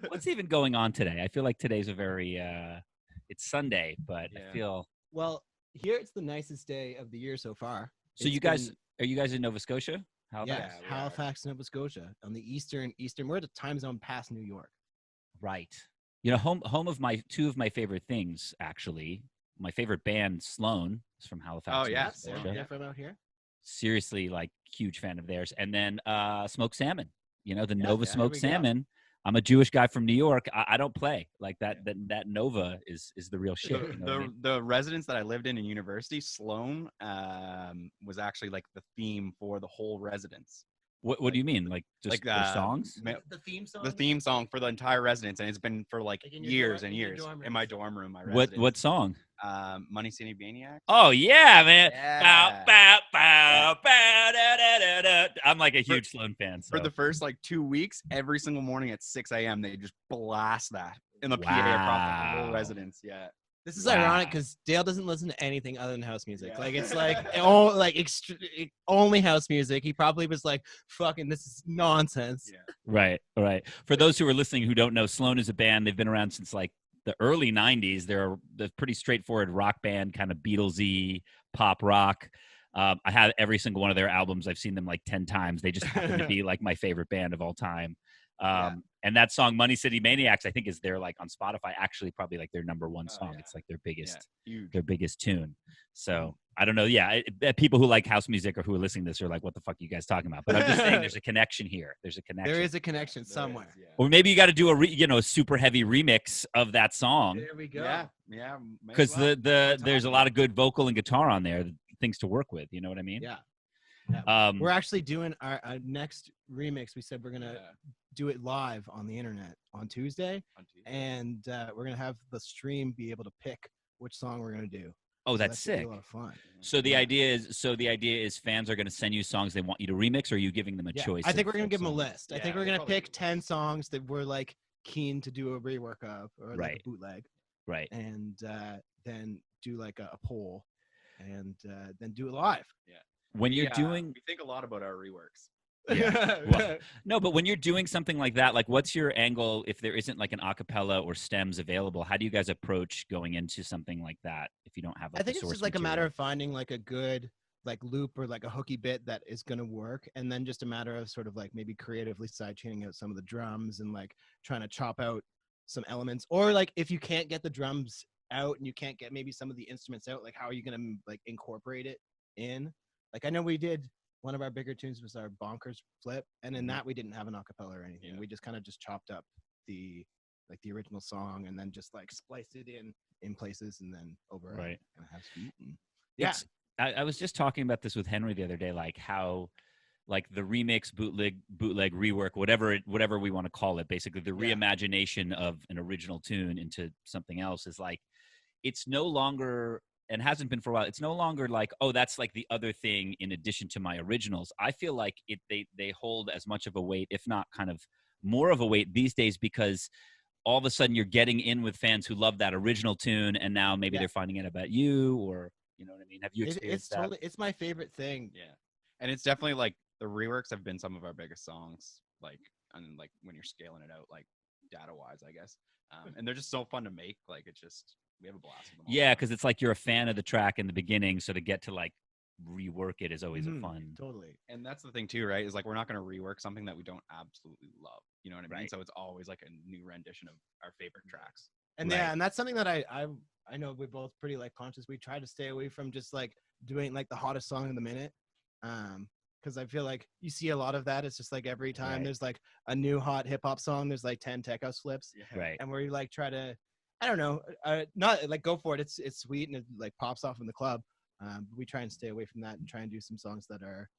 What's even going on today? I feel like today's a very it's Sunday, but Yeah. I feel Well, here it's the nicest day of the year so far. so. You guys are you guys in Nova Scotia? Halifax? Yeah, we Halifax, Nova Scotia, on the eastern. We're at a time zone past New York. Right. You know, home of my two of my favorite things actually. My favorite band, Sloan, is from Halifax. Oh, Nova yeah, Scotia. Sloan, They're from out here. Seriously, like huge fan of theirs. And then smoked salmon. You know, the Yeah, Nova there smoked we go. salmon. I'm a Jewish guy from New York. I don't play like that. That Nova is the real shit. You know what I mean? The residence that I lived in university, Sloan, was actually like the theme for the whole residence. What do you mean? Like just Like their songs? The theme song. The theme song for the entire residence, and it's been for like Like in your years dorm- and in your years dorm in my rooms. dorm room. My What residence. song? Money City Maniacs. Oh yeah, man! Yeah. Bow, bow, bow, da, da, da, da. I'm like a huge Sloan fan. So. For the first like 2 weeks, every single morning at 6 a.m., they just blast that in the PA across the whole Wow. residence. Yeah. This is Wow. ironic because Dale doesn't listen to anything other than house music. Yeah. Like it's like only house music. He probably was like, "Fucking, this is nonsense." Yeah. Right. For those who are listening who don't know, Sloan is a band. They've been around since like the early '90s. They're a pretty straightforward rock band, kind of Beatlesy pop rock. I have every single one of their albums. I've seen them like 10 times. They just happen to be like my favorite band of all time. And that song "Money City Maniacs" I think is their like on Spotify actually probably like their number one song. yeah. It's like their biggest Huge. their biggest tune. So I don't know. Yeah, people who like house music or who are listening to this are like, "What the fuck are you guys talking about?" But I'm just saying, there's a connection here. There's a connection. There is a connection somewhere. Yeah. Or maybe you got to do a super heavy remix of that song There we go. Yeah. Yeah. because there's a lot of good vocal and guitar on there, things to work with. You know what I mean? Yeah. We're We're actually doing our next remix. We said we're gonna do it live on the internet on Tuesday, and we're gonna have the stream be able to pick which song we're gonna do. oh, So that's gonna sick. be a lot of fun. So the idea is fans are going to send you songs they want you to remix, or are you giving them a Yeah, choice? I think of we're gonna give them a songs? list. I Yeah, think we're we'll gonna probably pick do 10 songs that we're like keen to do a rework of, or like Right. a bootleg, Right. and then do like a poll, and then do it live. When you're doing we think a lot about our reworks. Yeah. Well, no, but when you're doing something like that, like what's your angle if there isn't like an acapella or stems available? How do you guys approach going into something like that if you don't have like I think the it's source just like a matter material? of finding like a good like loop or like a hooky bit that is going to work, and then just a matter of sort of like maybe creatively side chaining out some of the drums and like trying to chop out some elements, or like if you can't get the drums out and you can't get maybe some of the instruments out, like how are you going to like incorporate it in? Like I know we did one of our bigger tunes was our Bonkers Flip, and in that we didn't have an acapella or anything. Yeah. We just kind of just chopped up the original song and then just like spliced it in places and then over Right. and have some. It's- I was just talking about this with Henry the other day, like how like the remix, bootleg, rework, whatever we want to call it, basically the reimagination of an original tune into something else is like it's no longer, and hasn't been for a while, it's no longer like, oh, that's like the other thing in addition to my originals. I feel like they hold as much of a weight, if not kind of more of a weight these days, because all of a sudden you're getting in with fans who love that original tune, and now maybe they're finding out about you, or you know what I mean? Have you experienced It's that? totally, it's my favorite thing. Yeah. And it's definitely like the reworks have been some of our biggest songs, like, and like when you're scaling it out, like data wise, I guess. And they're just so fun to make. Like it's just, we have a blast with them. all the Yeah, time. because it's like you're a fan of the track in the beginning, so to get to like rework it is always a fun. Totally. And that's the thing too, right? Is like we're not going to rework something that we don't absolutely love. You know what I mean? Right. So it's always like a new rendition of our favorite tracks. And Right. and that's something that I know we're both pretty like conscious. We try to stay away from just like doing like the hottest song of the minute. Because I feel like you see a lot of that. It's just like every time Right. there's like a new hot hip hop song, there's like 10 tech house flips. Yeah. Right. And where you like try to, I don't know, not like go for it. It's sweet and it like pops off in the club. But we try and stay away from that and try and do some songs that are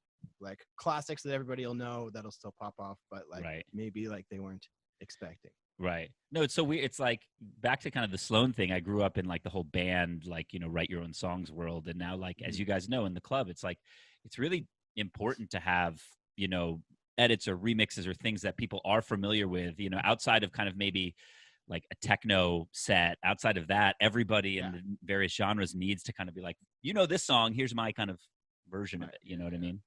like classics that everybody will know that'll still pop off, but like Right. maybe like they weren't expecting. Right. No, it's so weird. It's like back to kind of the Sloan thing. I grew up in like the whole band, like, you know, write your own songs world. And now, like, as you guys know, in the club, it's like, it's really important to have, you know, edits or remixes or things that people are familiar with, you know, outside of kind of maybe like a techno set. Outside of that, everybody in the various genres needs to kind of be like, you know, this song, here's my kind of version of it. You know what I mean?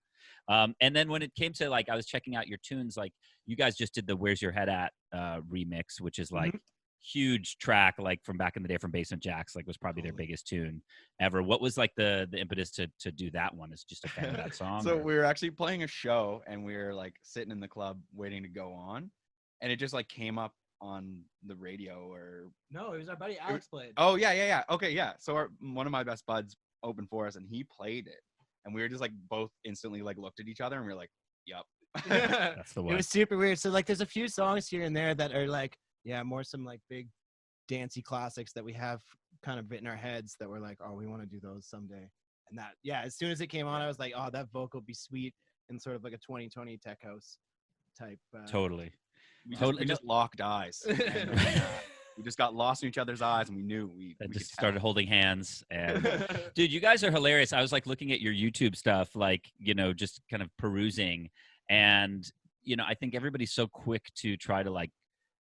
And then when it came to like, I was checking out your tunes, like you guys just did the "Where's Your Head At" remix, which is like huge track, like from back in the day from Basement Jacks, like was probably their biggest tune ever. What was like the impetus to do that one? Is just a fan of that song? So we were actually playing a show and we were like sitting in the club waiting to go on, and it just like came up on the radio. Or No, it was our buddy Alex played. oh yeah. Okay, yeah. So one of my best buds opened for us and he played it, and we were just like both instantly like looked at each other and we were like, yep. That's the one. It was super weird. So like there's a few songs here and there that are like, yeah, more some like big dancey classics that we have kind of in our heads that we're like, oh, we want to do those someday. And that, yeah, as soon as it came on, I was like, oh, that vocal would be sweet in sort of like a 2020 tech house type. Totally. We just locked eyes. And, we just got lost in each other's eyes, and we knew we just started holding hands. And dude, you guys are hilarious. I was like looking at your YouTube stuff, like, you know, just kind of perusing. And, you know, I think everybody's so quick to try to like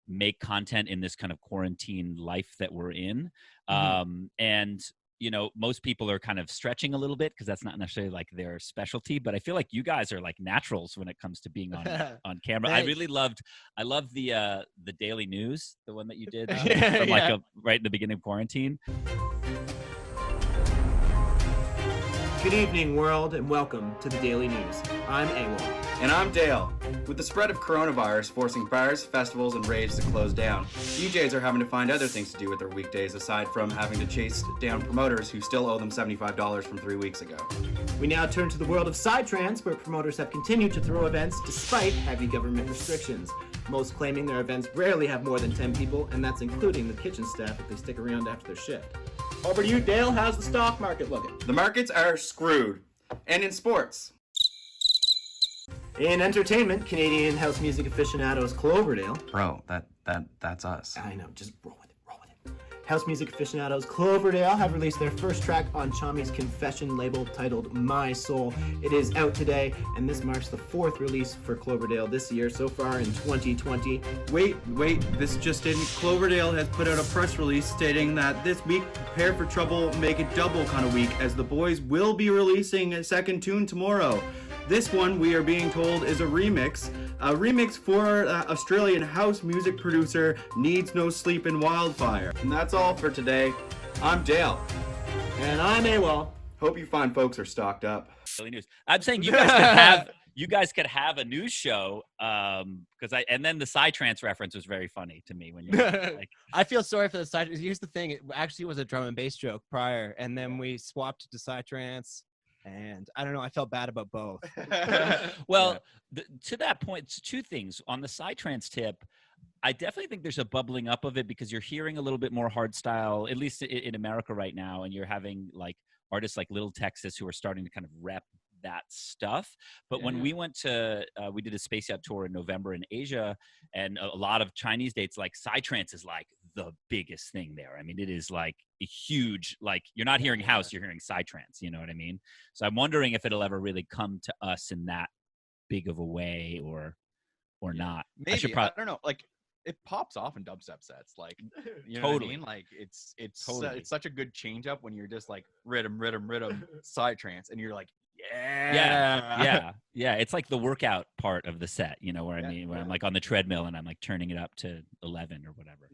make content in this kind of quarantine life that we're in. And, you know, most people are kind of stretching a little bit because that's not necessarily like their specialty, but I feel like you guys are like naturals when it comes to being on camera. I loved the daily news, the one that you did from like right in the beginning of quarantine. Good evening, world, and welcome to the Daily News. I'm AWOL. And I'm Dale. With the spread of coronavirus forcing bars, festivals, and raves to close down, DJs are having to find other things to do with their weekdays aside from having to chase down promoters who still owe them $75 from 3 weeks ago. We now turn to the world of psytrance, where promoters have continued to throw events despite heavy government restrictions. Most claiming their events rarely have more than 10 people, and that's including the kitchen staff if they stick around after their shift. Over to you, Dale. How's the stock market looking? The markets are screwed. And in sports. In entertainment, Canadian house music aficionados Cloverdale. Bro, that's us. I know, just roll with it. House music aficionados Cloverdale have released their first track on Chami's Confession label titled My Soul. It is out today, and this marks the fourth release for Cloverdale this year so far in 2020. Wait, this just in. Cloverdale has put out a press release stating that this week, prepare for trouble, make it double kind of week, as the boys will be releasing a second tune tomorrow. This one, we are being told, is a remix for Australian house music producer Needs No Sleep in Wildfire. And that's all for today. I'm Dale. And I'm AWOL. Hope you fine folks are stocked up. Daily News. I'm saying you guys could have a news show and then the psytrance reference was very funny to me when you like. I feel sorry for the psytrance. Here's the thing, it actually was a drum and bass joke prior, and then we swapped to psytrance. And I don't know, I felt bad about both. Well, to that point, it's two things. On the psytrance tip, I definitely think there's a bubbling up of it because you're hearing a little bit more hardstyle, at least in America right now, and you're having like artists like Little Texas who are starting to kind of rep that stuff. But when we went to, we did a Space Yacht tour in November in Asia, and a lot of Chinese dates, like psytrance is like the biggest thing there. I mean, it is like a huge, like you're not hearing house, you're hearing psytrance, you know what I mean? So I'm wondering if it'll ever really come to us in that big of a way or not. Maybe, I don't know, like it pops off in dubstep sets, like, you know what I mean? Like it's such a good change up when you're just like rhythm, psytrance, and you're like, yeah. It's like the workout part of the set, you know, where I mean, when I'm like on the treadmill and I'm like turning it up to 11 or whatever.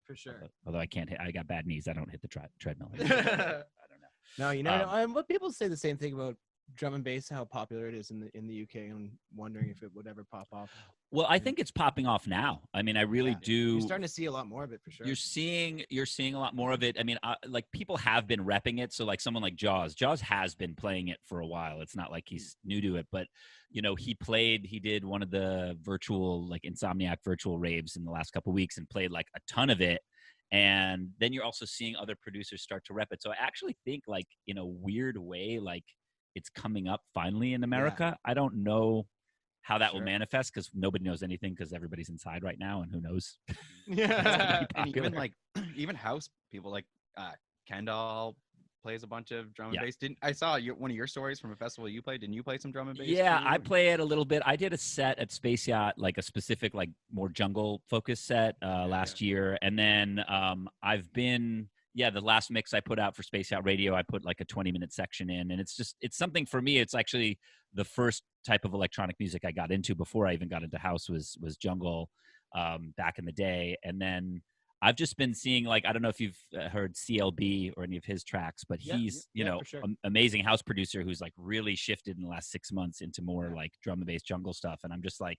For sure. Although I can't hit, I got bad knees. I don't hit the treadmill. I don't know. No, you know, what people say the same thing about drum and bass, how popular it is in the UK, and wondering if it would ever pop off. Well, I think it's popping off now. I mean, I really do. You're starting to see a lot more of it for sure. You're seeing a lot more of it. I mean, like people have been repping it. So like someone like Jaws has been playing it for a while. It's not like he's new to it, but you know, he did one of the virtual, like Insomniac virtual raves in the last couple of weeks and played like a ton of it. And then you're also seeing other producers start to rep it. So I actually think like in a weird way, like it's coming up finally in America. I don't know how that will manifest because nobody knows anything because everybody's inside right now, and who knows? And even house people like Kendall plays a bunch of drum and bass. I saw one of your stories from a festival you played? Didn't you play some drum and bass? Yeah, I play it a little bit. I did a set at Space Yacht, like a specific, like more jungle focused set last year, and then I've been the last mix I put out for Space Out Radio, I put like a 20-minute section in, and it's something for me. It's actually the first type of electronic music I got into before I even got into house was jungle back in the day. And then I've just been seeing, like, I don't know if you've heard CLB or any of his tracks, but he's, for sure. amazing house producer who's like really shifted in the last 6 months into more like drum and bass jungle stuff. And I'm just like,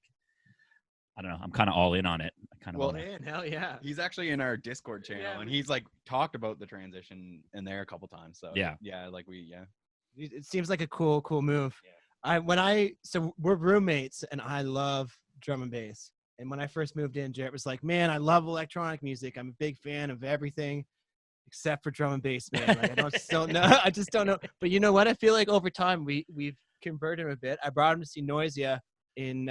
I don't know, I'm kind of all in on it. I kind of Well, Man, hell yeah. He's actually in our Discord channel, and he's like talked about the transition in there a couple times. So Yeah. like It seems like a cool move. So we're roommates, and I love drum and bass. And when I first moved in, Jarrett was like, "Man, I love electronic music. I'm a big fan of everything except for drum and bass, man. Like, I just don't know." But you know what? I feel like over time we've converted him a bit. I brought him to see Noisia in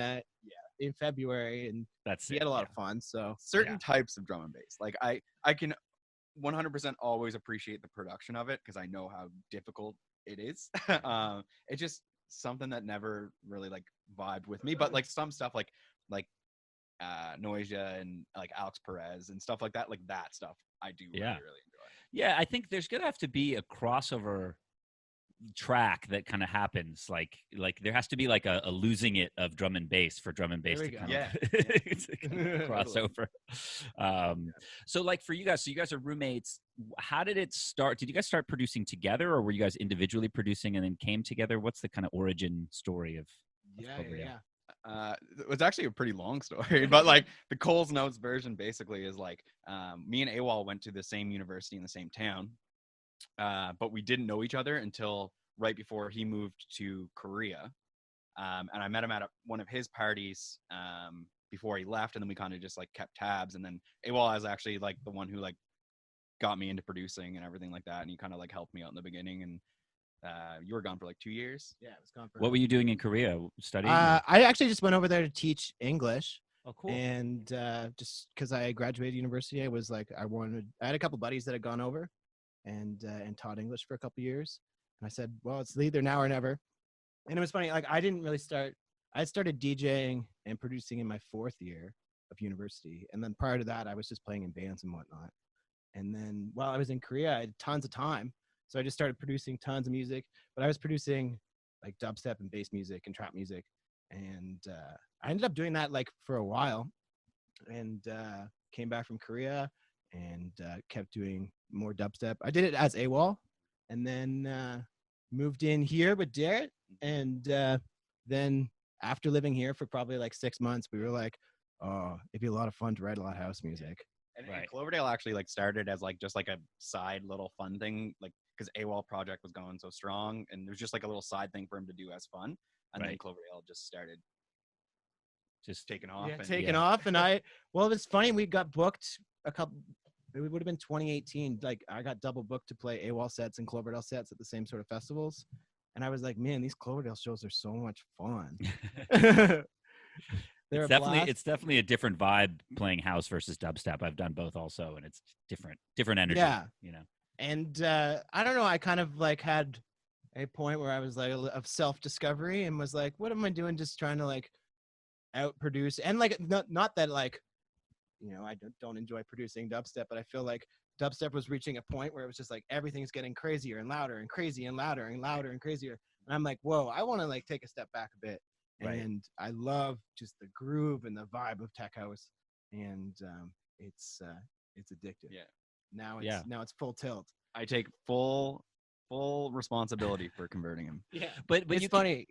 February, and he had a lot of fun. So certain types of drum and bass, like I can 100% always appreciate the production of it because I know how difficult it is. It's just something that never really like vibed with me. But like some stuff like Noisia and like Alex Perez and stuff like that stuff I do really enjoy. Yeah, I think there's gonna have to be a crossover track that kind of happens. Like there has to be like a losing it of drum and bass for drum and bass to kind of crossover. So like for you guys, so you guys are roommates. How did it start? Did you guys start producing together, or were you guys individually producing and then came together? What's the kind of origin story of Cloverdale? It's actually a pretty long story, but like the Coles Notes version basically is like me and AWOL went to the same university in the same town, but we didn't know each other until right before he moved to Korea, and I met him at one of his parties before he left, and then we kind of just like kept tabs. And then AWOL is actually like the one who like got me into producing and everything like that, and he kind of like helped me out in the beginning. And you were gone for like 2 years. Yeah, it was gone for. What were you doing in Korea? Studying? I actually just went over there to teach English. Oh, cool. And just because I graduated university, I was like, I had a couple buddies that had gone over and taught English for a couple years. And I said, well, it's either now or never. And it was funny, like I didn't really start. I started DJing and producing in my 4th year of university. And then prior to that, I was just playing in bands and whatnot. And then while I was in Korea, I had tons of time. So I just started producing tons of music, but I was producing like dubstep and bass music and trap music. And I ended up doing that like for a while, and came back from Korea and kept doing more dubstep. I did it as AWOL, and then moved in here with Jarrett. And then after living here for probably like 6 months, we were like, oh, it'd be a lot of fun to write a lot of house music. And Cloverdale actually like started as like just like a side little fun thing, like because AWOL project was going so strong, and it was just like a little side thing for him to do as fun. And then Cloverdale just started just taking off. Off. And it was funny. We got booked it would have been 2018. Like I got double booked to play AWOL sets and Cloverdale sets at the same sort of festivals. And I was like, man, these Cloverdale shows are so much fun. It's definitely a different vibe playing house versus dubstep. I've done both also, and it's different energy. Yeah, you know. And I don't know. I kind of like had a point where I was like of self-discovery and was like, what am I doing? Just trying to like outproduce, and like not that like, you know, I don't enjoy producing dubstep, but I feel like dubstep was reaching a point where it was just like everything's getting crazier and louder and crazy and louder and louder and crazier. And I'm like, whoa, I want to like take a step back a bit. And I love just the groove and the vibe of tech house, and it's addictive. Yeah. Now it's full tilt. I take full responsibility for converting him. Yeah, but it's funny.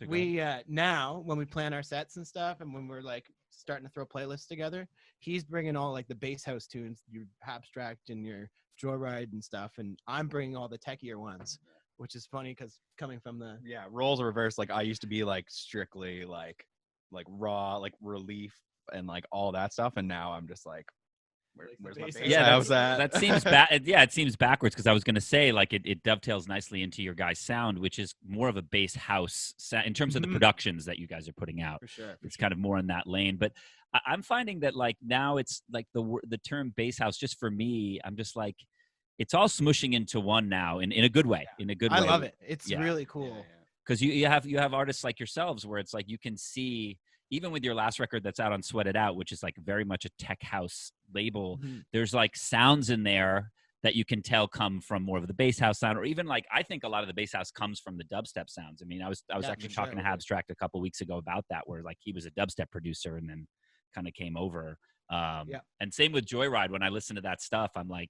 We now when we plan our sets and stuff, and when we're like starting to throw playlists together, he's bringing all like the bass house tunes, your abstract and your Joyride and stuff, and I'm bringing all the techier ones. Which is funny because coming from the roles are reversed. Like I used to be like strictly like raw, like relief and like all that stuff, and now I'm just like, where's my bass? Yeah, that seems bad. Yeah, it seems backwards because I was gonna say like it dovetails nicely into your guys' sound, which is more of a bass house in terms of the productions that you guys are putting out. For sure, it's kind of more in that lane. But I'm finding that like now it's like the term bass house just for me. I'm just like. It's all smushing into one now in a good way. In a good way. I love it. It's really cool. Because you have artists like yourselves where it's like you can see, even with your last record that's out on Sweat It Out, which is like very much a tech house label, there's like sounds in there that you can tell come from more of the bass house sound, or even like I think a lot of the bass house comes from the dubstep sounds. I mean, I was Yeah, actually for sure. talking to Abstract a couple weeks ago about that, where like he was a dubstep producer and then kind of came over. Yeah. And same with Joyride. When I listen to that stuff, I'm like,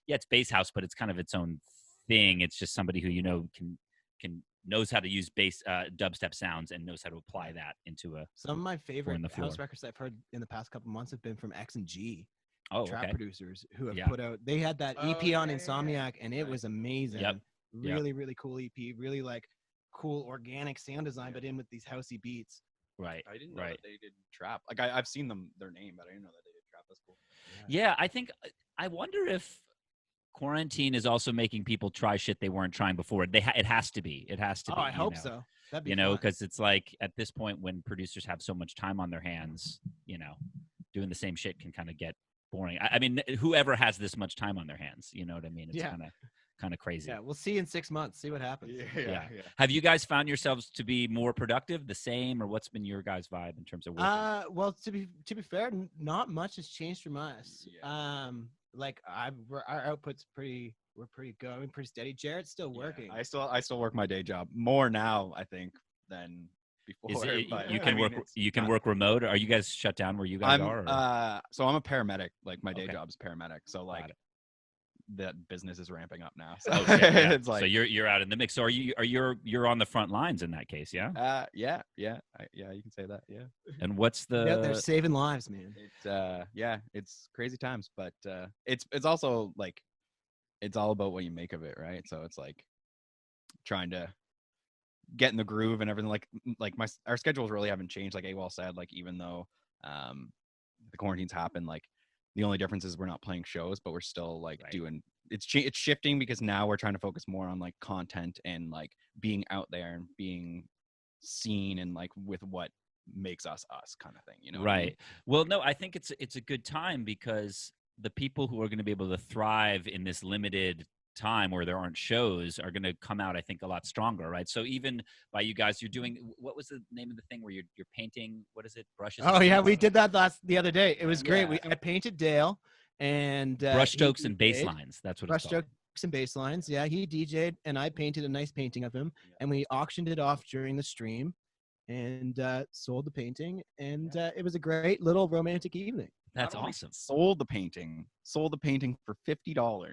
yeah, it's bass house, but it's kind of its own thing. It's just somebody who can knows how to use bass dubstep sounds and knows how to apply that into a. Some of my favorite the floor. house records I've heard in the past couple months have been from X and G. Oh, trap okay. producers who have Yeah. put out. They had that EP on Insomniac, and it was amazing. Yep. Really, really cool EP. Really like cool organic sound design, but in with these housey beats. Right. I didn't know Right. that they did trap. Like I've seen their name, but I didn't know that they did trap. That's cool. Yeah, I wonder if quarantine is also making people try shit they weren't trying before. It has to be. It has to be. Oh, I hope know? so. That'd be You know, fun. because it's like at this point when producers have so much time on their hands, you know, doing the same shit can kind of get boring. I mean, whoever has this much time on their hands, you know what I mean? It's Yeah. kind of crazy. Yeah, we'll see in 6 months. See what happens. Yeah. Have you guys found yourselves to be more productive, the same, or what's been your guys' vibe in terms of working? Well, to be fair, not much has changed from us. Like our output's we're pretty good. I mean, pretty steady. Jared's still working. I still work my day job more now, I think, than before. But, you can work remote? Are you guys shut down where you guys are? So I'm a paramedic. Like my day Okay. job is paramedic. So like that business is ramping up now. So Okay, yeah. it's like so you're out in the mix. So you're on the front lines in that case, yeah? yeah, you can say that. Yeah. And what's the Yeah, they're saving lives, man. It's it's crazy times, but it's also like it's all about what you make of it, right? So it's like trying to get in the groove and everything. Like our schedules really haven't changed. Like AWOL said, like even though the quarantines happen, like the only difference is we're not playing shows, but we're still like doing it's shifting because now we're trying to focus more on like content and like being out there and being seen and like with what makes us kind of thing, you know? Right. I mean? Well, no, I think it's a good time because the people who are going to be able to thrive in this limited time where there aren't shows are going to come out, I think, a lot stronger, right? So even by you guys, you're doing, what was the name of the thing where you're painting, what is it, brushes? Oh yeah, we did that the other day. It was great. I painted Dale and brush strokes and bass lines. That's what brush it's called. strokes and bass lines. Yeah, he DJ'd and I painted a nice painting of him, and we auctioned it off during the stream and sold the painting, and it was a great little romantic evening. That's awesome. Sold the painting for $50.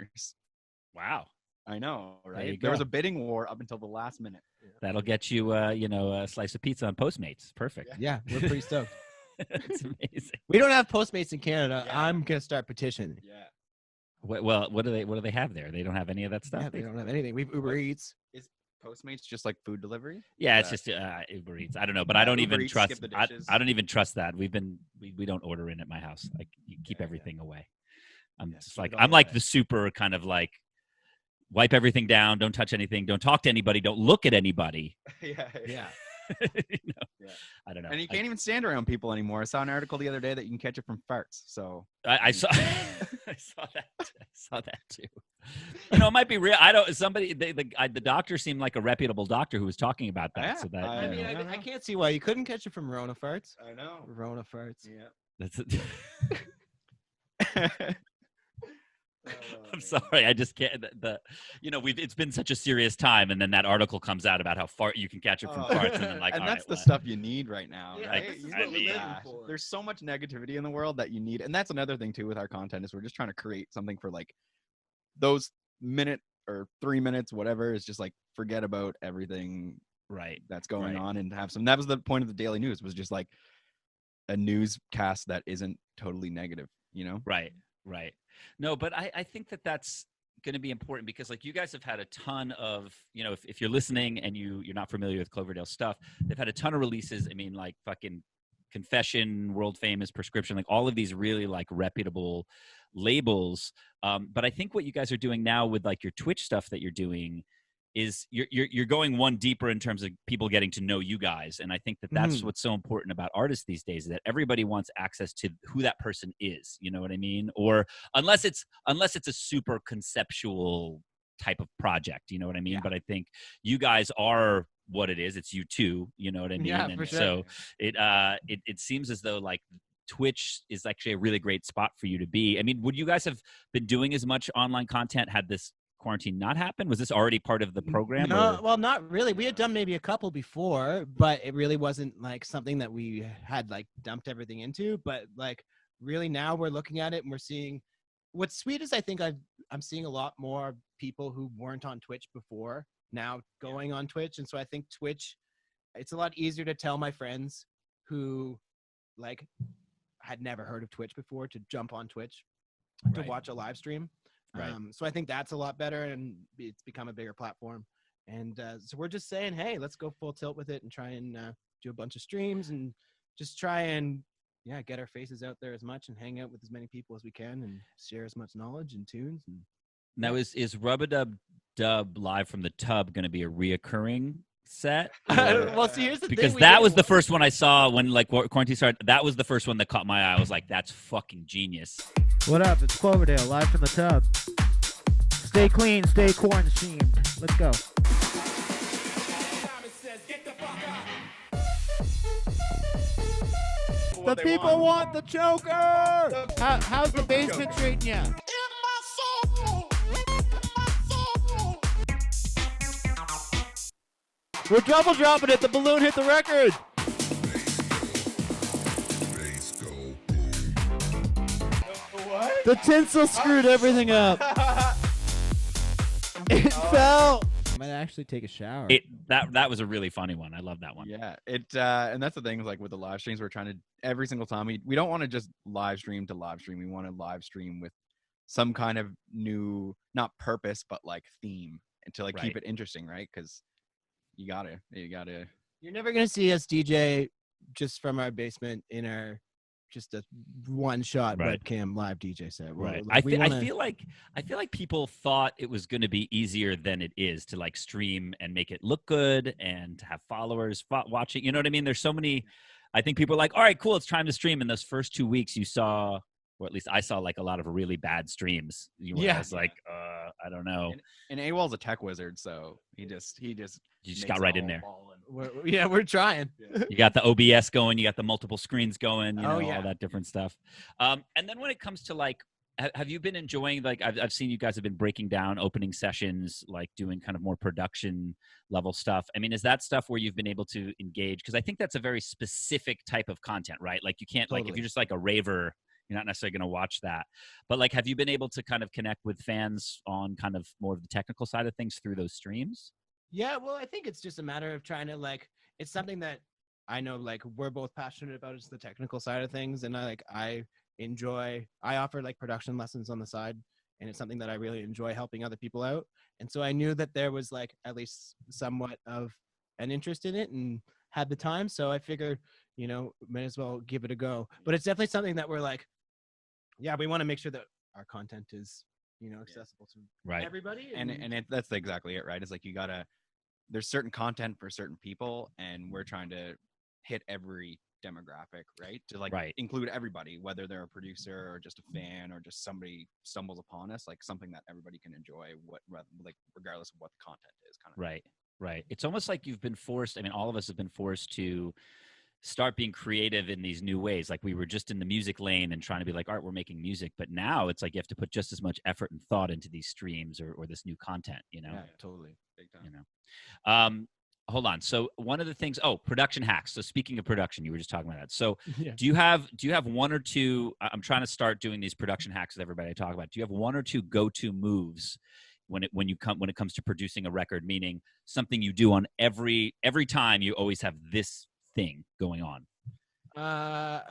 Wow. I know, right? There was a bidding war up until the last minute. That'll get you, a slice of pizza on Postmates. Perfect. Yeah, we're pretty stoked. That's amazing. We don't have Postmates in Canada. Yeah. I'm gonna start petitioning. Yeah. Well, what do they have there? They don't have any of that stuff. Yeah, they don't have anything. We've Uber Eats. Is Postmates just like food delivery? Yeah, it's just Uber Eats. I don't know, but I don't Uber even Eats, trust. skip the dishes. I don't even trust that. We don't order in at my house. Like you keep everything away. I'm just like I'm like the super kind of like wipe everything down, don't touch anything, don't talk to anybody, don't look at anybody. Yeah. I don't know. And you can't even stand around people anymore. I saw an article the other day that you can catch it from farts. So I saw I saw that too. You know, it might be real. I don't. Somebody the doctor seemed like a reputable doctor who was talking about that. Yeah, So that I mean, I can't see why you couldn't catch it from Rona farts. I know. Rona farts. Yeah. that's I'm sorry, I just can't. It's been such a serious time, and then that article comes out about how fart you can catch it from farts, and then like, and all that's right, the well, stuff you need right now, Yeah, right? this is what we're living for. There's so much negativity in the world that you need, and that's another thing too with our content is we're just trying to create something for like those minute or 3 minutes, whatever. Is just like forget about everything right that's going on and have some. That was the point of the daily news, was just like a newscast that isn't totally negative, you know? Right. No, but I think that's going to be important because like you guys have had a ton of, if you're listening and you're not familiar with Cloverdale stuff, they've had a ton of releases. I mean, like fucking Confession, world famous, Prescription, like all of these really like reputable labels. But I think what you guys are doing now with like your Twitch stuff that you're doing is you're going one deeper in terms of people getting to know you guys. And I think that's what's so important about artists these days, is that everybody wants access to who that person is. You know what I mean? Or unless it's a super conceptual type of project, you know what I mean? Yeah. But I think you guys are what it is. It's you too, you know what I mean? Yeah, and for sure. so it seems as though like Twitch is actually a really great spot for you to be. I mean, would you guys have been doing as much online content had this quarantine not happened? Was this already part of the program? No, or? well, not really. We had done maybe a couple before, but it really wasn't like something that we had like dumped everything into. But like really now we're looking at it and we're seeing what's sweet is I think I'm seeing a lot more people who weren't on Twitch before now going on Twitch. And so I think Twitch, it's a lot easier to tell my friends who like had never heard of Twitch before to jump on Twitch to watch a live stream. Right. So I think that's a lot better and it's become a bigger platform. And so we're just saying, hey, let's go full tilt with it and try and do a bunch of streams and just try and get our faces out there as much and hang out with as many people as we can and share as much knowledge and tunes. And now is Rubbadubdub live from the tub going to be a reoccurring set? Well, see, here's the thing. Because that was the first one I saw when like quarantine started. That was the first one that caught my eye. I was like, that's fucking genius. What up? It's Cloverdale, live from the tub. Stay clean, stay quarantined. Let's go. The people want the Joker! How's the basement treating ya? We're double dropping it. The balloon hit the record. What? The tinsel screwed everything up. It fell. I might actually take a shower. That was a really funny one. I love that one. Yeah, and that's the thing, like with the live streams, we're trying to every single time we don't want to just live stream to live stream. We want to live stream with some kind of new, not purpose, but like theme, and to like keep it interesting, right? Because you gotta. You're never gonna see us DJ just from our basement in our just a one-shot webcam live DJ set. Right. Like, I feel like people thought it was going to be easier than it is to like stream and make it look good and to have followers watching. You know what I mean? There's so many. I think people are like, all right, cool, it's time to stream. In those first 2 weeks, you saw, or at least I saw, like a lot of really bad streams. I was like, I don't know. And AWOL's a tech wizard, so he just got right in there. We're trying. You got the OBS going, you got the multiple screens going, all that different stuff. And then when it comes to like, have you been enjoying, like, I've seen you guys have been breaking down opening sessions, like doing kind of more production level stuff. I mean, is that stuff where you've been able to engage? Because I think that's a very specific type of content, right? Like you can't, like if you're just like a raver, you're not necessarily going to watch that. But like, have you been able to kind of connect with fans on kind of more of the technical side of things through those streams? Yeah, well, I think it's just a matter of trying to like, it's something that I know like we're both passionate about, is the technical side of things. And I offer like production lessons on the side, and it's something that I really enjoy, helping other people out. And so I knew that there was like at least somewhat of an interest in it and had the time. So I figured, might as well give it a go. But it's definitely something that we're like, we want to make sure that our content is, accessible to everybody. And that's exactly it, right? It's like there's certain content for certain people, and we're trying to hit every demographic, right? To like include everybody, whether they're a producer or just a fan or just somebody stumbles upon us, like something that everybody can enjoy, regardless of what the content is, kind of. Right. It's almost like you've been forced. I mean, all of us have been forced to start being creative in these new ways. Like we were just in the music lane and trying to be like, all right, we're making music, but now it's like you have to put just as much effort and thought into these streams or this new content, Yeah, totally. Big time. Hold on. So one of the things, production hacks. So speaking of production, you were just talking about that. So do you have one or two, I'm trying to start doing these production hacks with everybody I talk about. Do you have one or two go-to moves when it comes to producing a record, meaning something you do on every time you always have this thing going on? I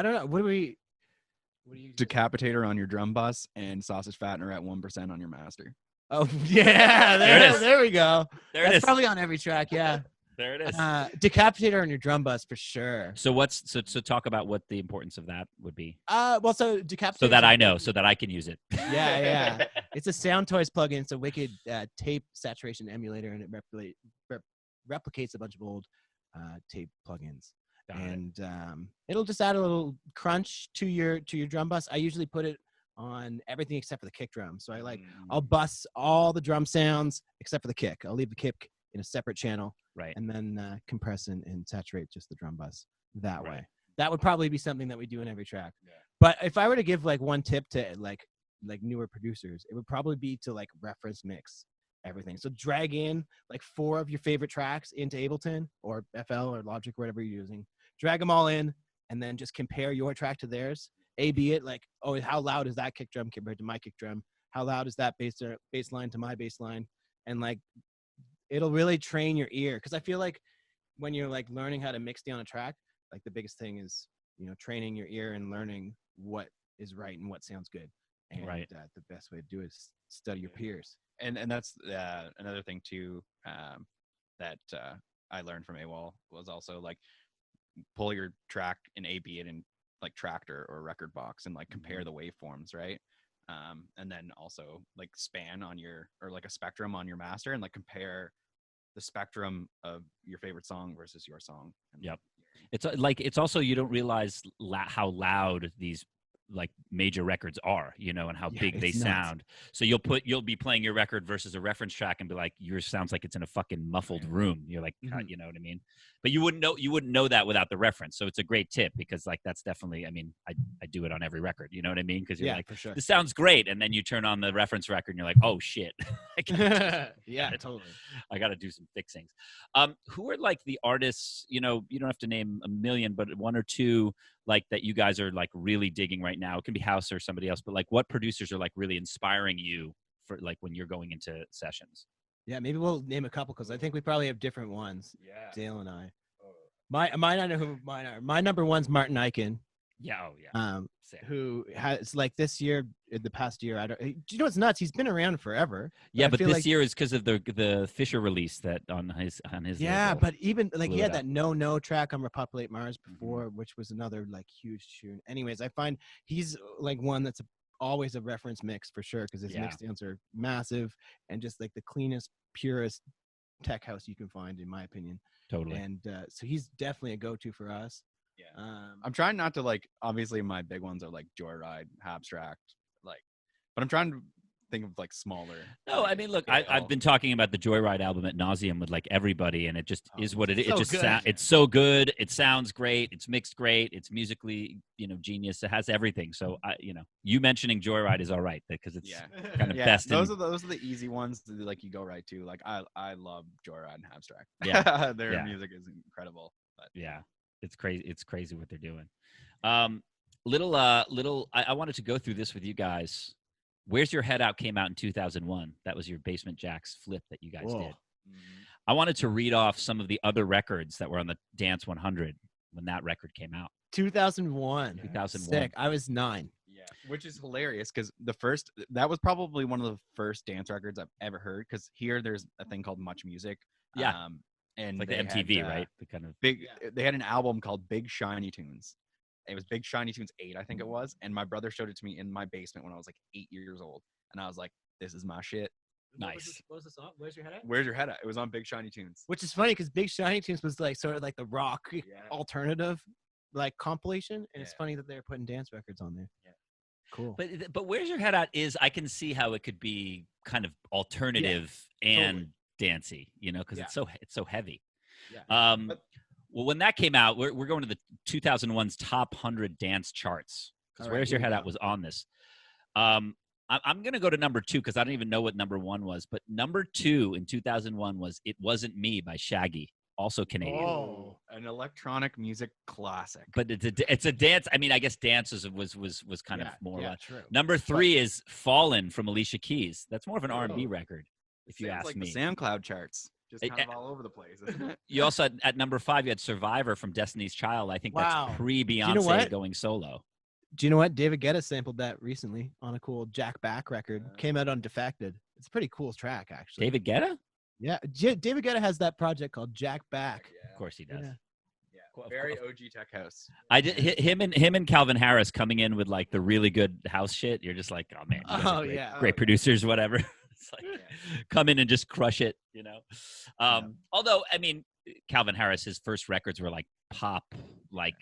don't know. What do you Decapitator on your drum bus and sausage fattener at 1% on your master. Oh yeah, there we go. That's it is. Probably on every track. Yeah. There it is. Decapitator on your drum bus for sure. So so talk about what the importance of that would be. So Decapitator. So that I know, so that I can use it. Yeah. It's a Sound Toys plugin. It's a wicked tape saturation emulator, and it replicates a bunch of old tape plugins. It'll just add a little crunch to your drum bus. I usually put it on everything except for the kick drum. So I'll bus all the drum sounds except for the kick. I'll leave the kick in a separate channel, right, and then compress and saturate just the drum bus that way. That would probably be something that we do in every track. Yeah. But if I were to give like one tip to like newer producers, it would probably be to like reference mix everything. So drag in like 4 of your favorite tracks into Ableton or FL or Logic, whatever you're using. Drag them all in, and then just compare your track to theirs. A/B it, like, oh, how loud is that kick drum compared to my kick drum? How loud is that bass line to my bass line? And like, it'll really train your ear, because I feel like when you're like learning how to mix down a track, like the biggest thing is, you know, training your ear and learning what is right and what sounds good. And the best way to do it is study your peers. And that's another thing too, that I learned from AWOL was also like pull your track and A/B it in like Tractor or Record Box and like compare the waveforms, right? And then also like span on your, or like a spectrum on your master, and like compare the spectrum of your favorite song versus your song. And, Yep. It's like, it's also, you don't realize how loud these like major records are, you know, and how big they nuts. sound. So you'll be playing your record versus a reference track and be like, yours sounds like it's in a fucking muffled room. You're like, you know what I mean? But you wouldn't know that without the reference. So it's a great tip, because like, that's definitely, I mean, I do it on every record, you know what I mean? Because you're like, for sure. this sounds great. And then you turn on the reference record and you're like, oh shit. Yeah, totally. I got to do some fixings. Who are like the artists, you know, you don't have to name a million, but 1 or 2 like that you guys are like really digging right now? It can be house or somebody else, but like what producers are like really inspiring you for like when you're going into sessions? Yeah, maybe we'll name a couple, because I think we probably have different ones. Yeah. Dale and I. Mine, I know who mine are. My number one's Martin Eichen. Yeah. Oh yeah. Same. Who has like this year, the past year, do you know what's nuts? He's been around forever. Yeah, but this like, year is because of the Fisher release that on his yeah, label. but even like blew he it had up. that no track on Repopulate Mars before, which was another like huge tune. Anyways, I find he's like one that's always a reference mix for sure, because his mix downs are massive and just like the cleanest, purest tech house you can find, in my opinion. Totally. And so he's definitely a go-to for us. Yeah. I'm trying not to like, obviously my big ones are like Joyride, Abstract, like, but I'm trying to think of like smaller. No, I mean, look, I've been talking about the Joyride album at nauseum with like everybody, and it just is what it is. So It just good. it's so good. It sounds great. It's mixed great. It's musically, you know, genius. It has everything. So you mentioning Joyride is all right, because it's kind of best. Those are the easy ones that, like, you go right to. Like I love Joyride and Abstract. Yeah. Their music is incredible. But yeah, it's crazy. It's crazy what they're doing. I wanted to go through this with you guys. Where's Your Head Out came out in 2001. That was your Basement Jaxx flip that you guys did. I wanted to read off some of the other records that were on the Dance 100 when that record came out. 2001. 2001. Sick. I was 9. yeah, which is hilarious because that was probably one of the first dance records I've ever heard. Because here there's a thing called Much Music. Yeah. And Like the they MTV, had, right? The kind of big. They had an album called Big Shiny Tunes. It was Big Shiny Tunes 8, I think it was. And my brother showed it to me in my basement when I was like 8 years old. And I was like, this is my shit. nice. What was the song? Where's Your Head At? Where's Your Head At? It was on Big Shiny Tunes. Which is funny because Big Shiny Tunes was like sort of like the rock alternative like compilation. And it's funny that they're putting dance records on there. Yeah. Cool. But Where's Your Head At is, I can see how it could be kind of alternative and dancey, you know, because it's so heavy. Yeah. Well, when that came out, we're going to the 2001's top 100 dance charts, because Where's Your Head At was on this. I'm going to go to number 2 because I don't even know what number 1 was. But number 2 in 2001 was It Wasn't Me by Shaggy, also Canadian. Oh, an electronic music classic. But it's a dance. I mean, I guess dance was kind of more. True. Number 3 is Fallen from Alicia Keys. That's more of an R&B record, if you ask like me. The SoundCloud charts. Just kind of all over the place. You also at number 5 you had Survivor from Destiny's Child. I think that's pre-Beyonce you know going solo. Do you know what? David Guetta sampled that recently on a cool Jack Back record. Came out on Defected. It's a pretty cool track, actually. David Guetta? Yeah, David Guetta has that project called Jack Back. Of course he does. Yeah. Very OG tech house. I did him and Calvin Harris coming in with like the really good house shit. You're just like, oh man, you guys are great producers, whatever. It's like come in and just crush it, you know. Although I mean, Calvin Harris, his first records were like pop, like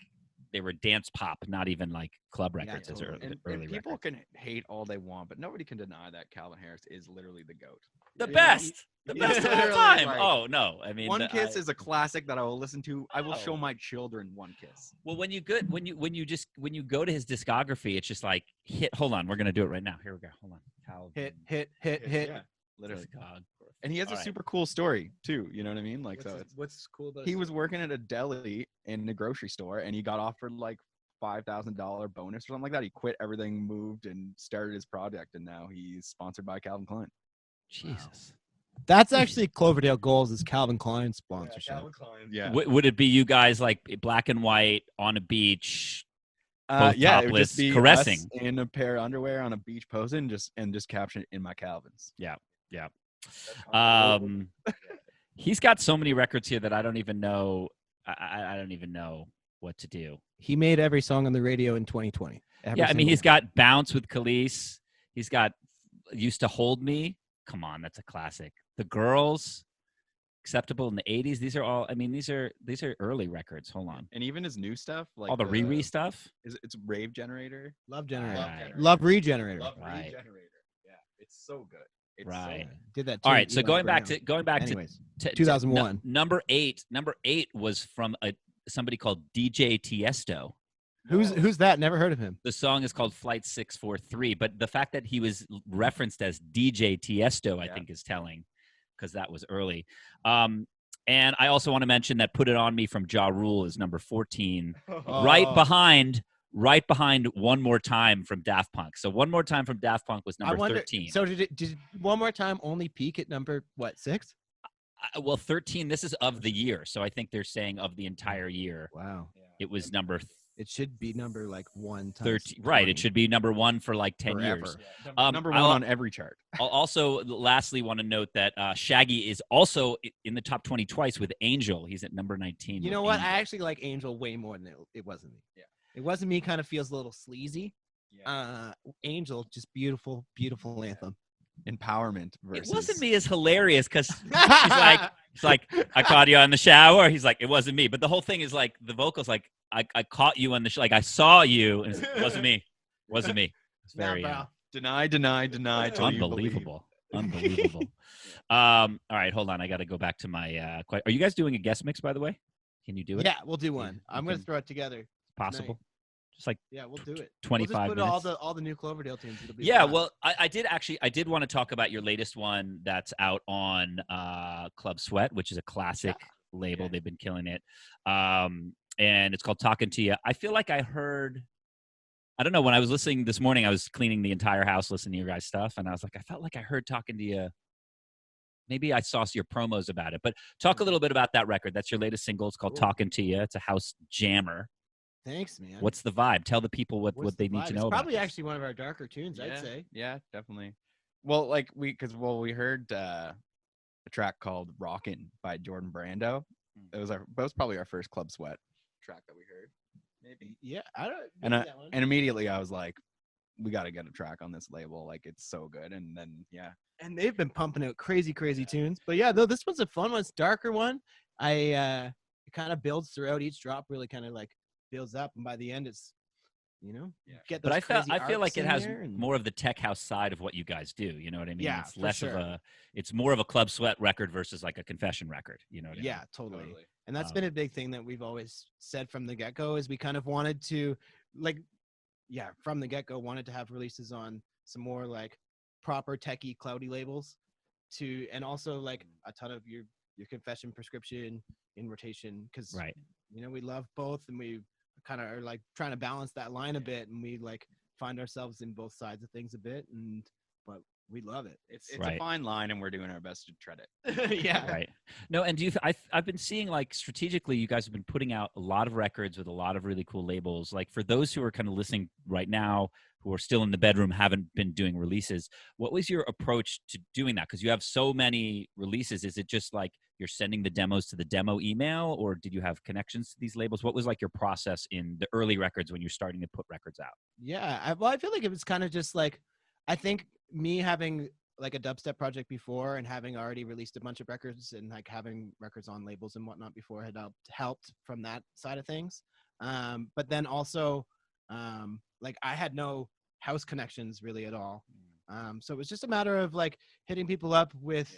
they were dance pop, not even like club records. Totally. And people can hate all they want, but nobody can deny that Calvin Harris is literally the GOAT. The You know, best. The Yeah, best of all literally, time. like, Oh no, I mean, One Kiss is a classic that I will listen to. I will show Oh. my children One Kiss. well when you go to his discography, it's just like hit. Hold on, we're gonna do it right now. Here we go. Hold on. Calvin Hit. Yeah, literally. Discog. And he has All a right. super cool story too. You know what I mean? Like, What's cool about he was working at a deli in a grocery store, and he got offered like $5,000 bonus or something like that. He quit everything, moved, and started his project, and now he's sponsored by Calvin Klein. Jesus. That's actually Cloverdale Goals is Calvin Klein sponsorship. Klein. Yeah. Would it be you guys like black and white on a beach? Both Yeah, it would topless, just be caressing. us in a pair of underwear on a beach posing, just caption it in my Calvins. Yeah. He's got so many records here that I don't even know. I don't even know what to do. He made every song on the radio in 2020. Yeah, I mean, he's got Bounce with Khalees. He's got Used to Hold Me. Come on, that's a classic. The Girls, Acceptable in the 80s. These are all, I mean, these are early records. Hold on. And even his new stuff, like All the Riri stuff. it's Rave Generator. Love Generator. Right. Love Regenerator. Right. Regenerator. Yeah, it's so good. It's Right. Did that. All too, right, so Eli going back Graham. to Anyways, to 2001. number 8 was from somebody called DJ Tiesto. Who's that? Never heard of him. The song is called Flight 643, but the fact that he was referenced as DJ Tiesto, I think, is telling, because that was early. And I also want to mention that Put It On Me from Ja Rule is number 14, right behind One More Time from Daft Punk. So One More Time from Daft Punk was number 13. So did One More Time only peak at number, what, 6? Well, 13, this is of the year. So I think they're saying of the entire year. Wow. It was number It should be number like 1 times 13. Right. 20. It should be number 1 for like 10 Forever. years. Number one on every chart. I'll also lastly want to note that Shaggy is also in the top 20 twice with Angel. He's at number 19. You know with what? Angel. I actually like Angel way more than it wasn't me. Yeah. It wasn't me kind of feels a little sleazy. Yeah. Angel, just beautiful, beautiful anthem. Empowerment It versus. wasn't me as hilarious because he's like, I caught you on the shower. He's like, it wasn't me. But the whole thing is like the vocals, like I caught you on the like I saw you, and it wasn't me. Wasn't me. It's very Deny till you believe. Unbelievable. All right, hold on. I got to go back to my. Are you guys doing a guest mix, by the way? Can you do it? Yeah, we'll do one. You I'm gonna can- throw it together. Possible. Just like Yeah, we'll do it. 25 we'll just put minutes. all the new Cloverdale tunes. It'll be Yeah, fun. well, I did want to talk about your latest one that's out on Club Sweat, which is a classic label. Yeah. They've been killing it. And it's called Talking to You. I feel like I heard, I don't know, when I was listening this morning, I was cleaning the entire house listening to your guys' stuff, and I was like, I felt like I heard Talking to You. Maybe I saw your promos about it, but talk a little bit about that record. That's your latest single. It's called Cool. Talking to You. It's a house jammer. Thanks, man. What's the vibe? Tell the people what What's they the need vibe? to It's know about probably this. actually one of our darker tunes, I'd say. Yeah, definitely. Well, like we heard a track called "Rockin'" by Jordan Brando. That was probably our first Club Sweat track that we heard. Maybe. Yeah, I don't. And maybe that one. and immediately I was like, we got to get a track on this label. Like, it's so good. And then And they've been pumping out crazy tunes. But yeah, though this one's a fun one. It's a darker one. It kind of builds throughout each drop. Really kind of like builds up, and by the end, it's get those But crazy I feel like arcs it in has there and- more of the tech house side of what you guys do. You know what I mean? Yeah, It's for less sure. of it's more of a Club Sweat record versus like a Confession record. You know what I mean? Yeah, totally. And that's been a big thing that we've always said from the get-go is we kind of wanted to from the get-go wanted to have releases on some more like proper techie cloudy labels and also like a ton of your Confession prescription in rotation because Right. we love both and we kind of are like trying to balance that line a bit and we like find ourselves in both sides of things a bit but we love it. it's Right. a fine line, and we're doing our best to tread it. Yeah. Right. No, and I've been seeing like strategically, you guys have been putting out a lot of records with a lot of really cool labels. Like for those who are kind of listening right now, who are still in the bedroom, haven't been doing releases, what was your approach to doing that? Because you have so many releases. Is it just like you're sending the demos to the demo email, or did you have connections to these labels? What was like your process in the early records when you're starting to put records out? Yeah, I feel like it was kind of just like, I think me having like a dubstep project before and having already released a bunch of records and like having records on labels and whatnot before had helped from that side of things. But then also like I had no house connections really at all. So it was just a matter of like hitting people up with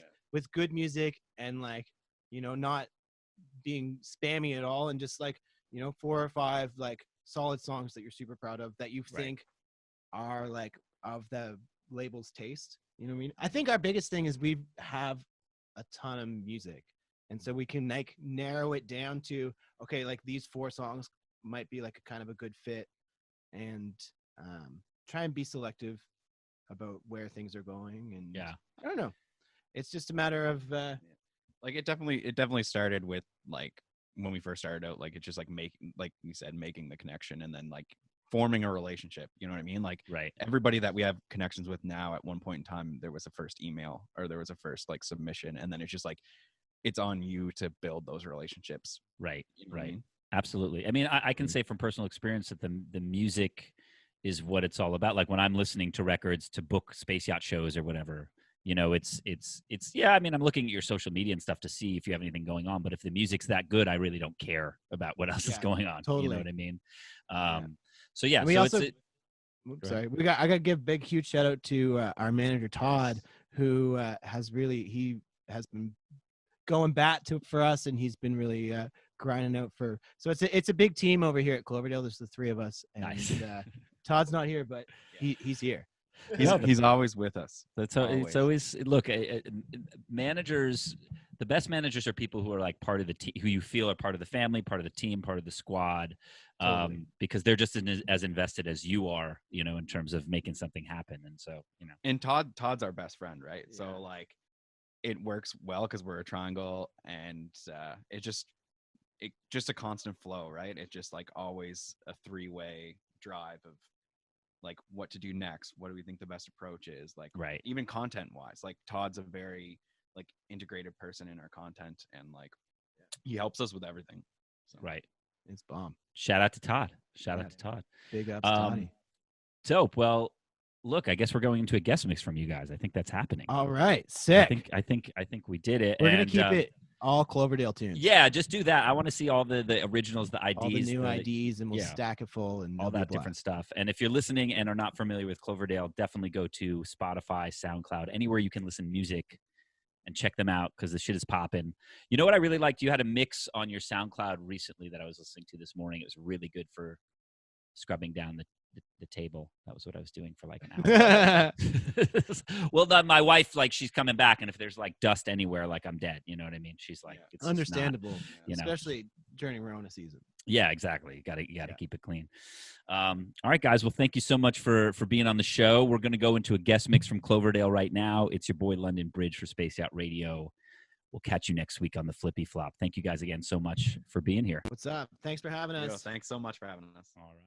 good music and like, not being spammy at all, and just like, 4 or 5 like solid songs that you're super proud of that you think are like of the label's taste. You know what I mean? I think our biggest thing is we have a ton of music, and so we can like narrow it down to, okay, like these 4 songs might be like a kind of a good fit, and try and be selective about where things are going. And I don't know, it's just a matter of like it definitely started with like when we first started out, like it's just like like you said, making the connection and then like forming a relationship. You know what I mean? Like everybody that we have connections with now, at one point in time there was a first email or there was a first like submission, and then it's just like it's on you to build those relationships. Right. You know what I mean? Absolutely. I mean, I can say from personal experience that the music is what it's all about. Like when I'm listening to records to book Space Yacht shows or whatever, it's I mean, I'm looking at your social media and stuff to see if you have anything going on, but if the music's that good, I really don't care about what else is going on. Totally. You know what I mean? So yeah, and we so also, sorry. I got to give big, huge shout out to our manager, Todd, who he has been going for us, and he's been really grinding out so it's a big team over here at Cloverdale. There's the 3 of us, and nice. Todd's not here, but he's here. He's always with us. That's how it's always. Look, managers, the best managers are people who are like part of the team, who you feel are part of the family, part of the team, part of the squad, because they're just as invested as you are, in terms of making something happen. And so, and Todd's our best friend, right? Yeah. So like it works well because we're a triangle, and it's just a constant flow, right? It's just like always a 3-way drive of like what to do next, what do we think the best approach is, like even content wise. Like Todd's a very like integrated person in our content, and like he helps us with everything. So. It's bomb. Shout out to Todd. Out to Todd. Big ups to Toddy. Dope. Well, look, I guess we're going into a guest mix from you guys. I think that's happening. All right, sick. I think we did it. We're gonna keep it all Cloverdale tunes. Yeah, just do that. I want to see all the originals, the IDs, all the new IDs, and we'll stack it full and all that different stuff. And if you're listening and are not familiar with Cloverdale, definitely go to Spotify, SoundCloud, anywhere you can listen to music, and check them out because the shit is popping. You know what I really liked? You had a mix on your SoundCloud recently that I was listening to this morning. It was really good for scrubbing down the table. That was what I was doing for like an hour. Well done. My wife, like, she's coming back, and if there's like dust anywhere, like I'm dead. You know what I mean? She's like, it's understandable, not, especially during Rona season. Yeah, exactly. You gotta keep it clean. All right, guys. Well, thank you so much for being on the show. We're gonna go into a guest mix from Cloverdale right now. It's your boy London Bridge for Space Yacht Radio. We'll catch you next week on the Flippy Flop. Thank you guys again so much for being here. What's up? Thanks for having us. Thanks so much for having us. All right.